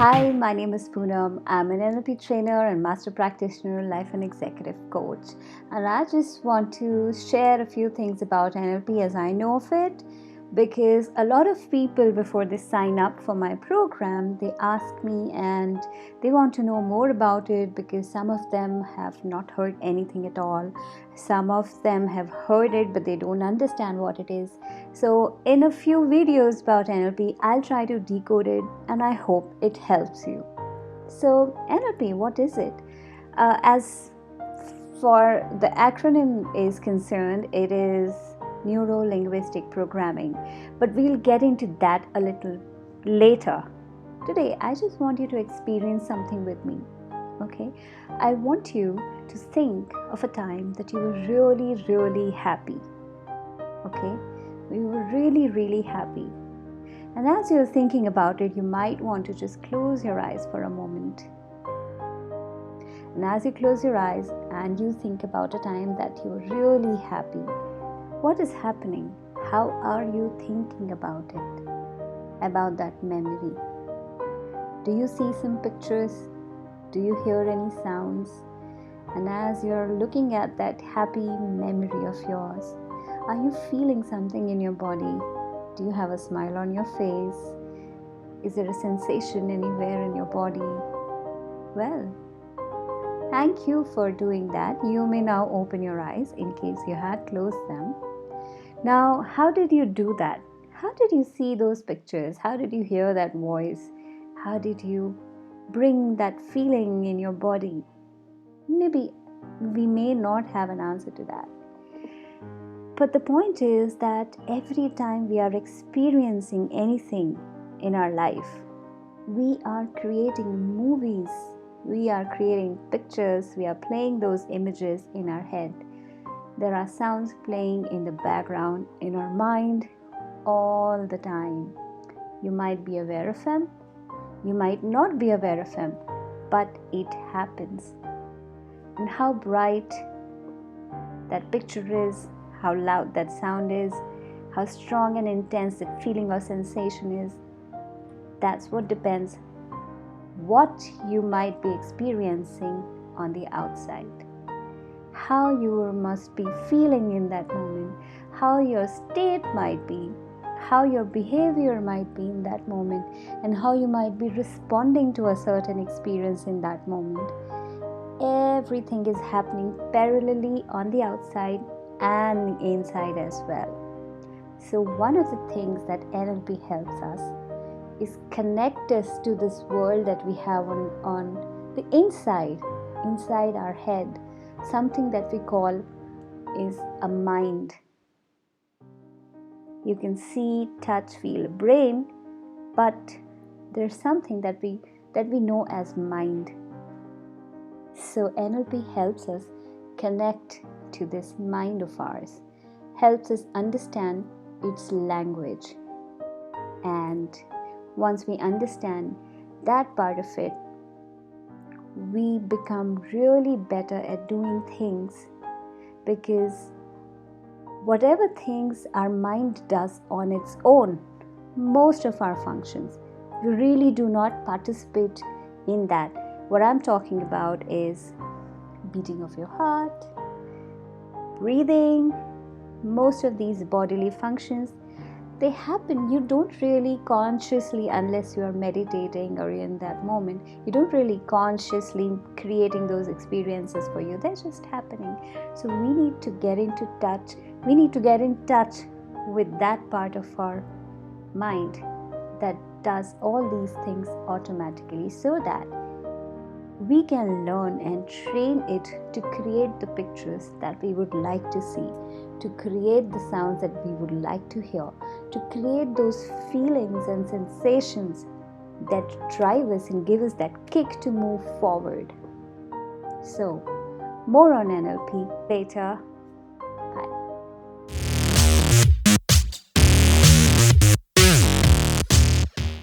Hi, my name is Punam. I'm an NLP trainer and master practitioner, life and executive coach. And I just want to share a few things about NLP as I know of it, because a lot of people, before they sign up for my program, they ask me and they want to know more about it, because some of them have not heard anything at all. Some of them have heard it, but they don't understand what it is. So in a few videos about NLP, I'll try to decode it and I hope it helps you. So NLP, what is it? As for the acronym is concerned, it is Neuro Linguistic Programming, but we'll get into that a little later. Today, I just want you to experience something with me, okay? I want you to think of a time that you were really, really happy, okay? We were really, really happy. And as you're thinking about it, you might want to just close your eyes for a moment. And as you close your eyes and you think about a time that you're really happy, what is happening? How are you thinking about it? About that memory? Do you see some pictures? Do you hear any sounds? And as you're looking at that happy memory of yours, are you feeling something in your body? Do you have a smile on your face? Is there a sensation anywhere in your body? Well, thank you for doing that. You may now open your eyes in case you had closed them. Now, how did you do that? How did you see those pictures? How did you hear that voice? How did you bring that feeling in your body? Maybe we may not have an answer to that. But the point is that every time we are experiencing anything in our life, we are creating movies, we are creating pictures, we are playing those images in our head. There are sounds playing in the background in our mind all the time. You might be aware of them, you might not be aware of them, but it happens. And how bright that picture is, how loud that sound is, how strong and intense that feeling or sensation is, that's what depends what you might be experiencing on the outside. How you must be feeling in that moment, how your state might be, how your behavior might be in that moment, and how you might be responding to a certain experience in that moment. Everything is happening parallelly on the outside and inside as well. So one of the things that NLP helps us is connect us to this world that we have on the inside our head, something that we call is a mind. You can see, touch, feel, brain, but there's something that we know as mind. So NLP helps us connect to this mind of ours, helps us understand its language. And once we understand that part of it, we become really better at doing things, because whatever things our mind does on its own, most of our functions, we really do not participate in that. What I'm talking about is beating of your heart, breathing, most of these bodily functions, they happen. You don't really consciously, unless you are meditating or in that moment, you don't really consciously creating those experiences for you. They're just happening. So we need to get into touch. We need to get in touch with that part of our mind that does all these things automatically, so that we can learn and train it to create the pictures that we would like to see, to create the sounds that we would like to hear, to create those feelings and sensations that drive us and give us that kick to move forward. So, more on NLP later.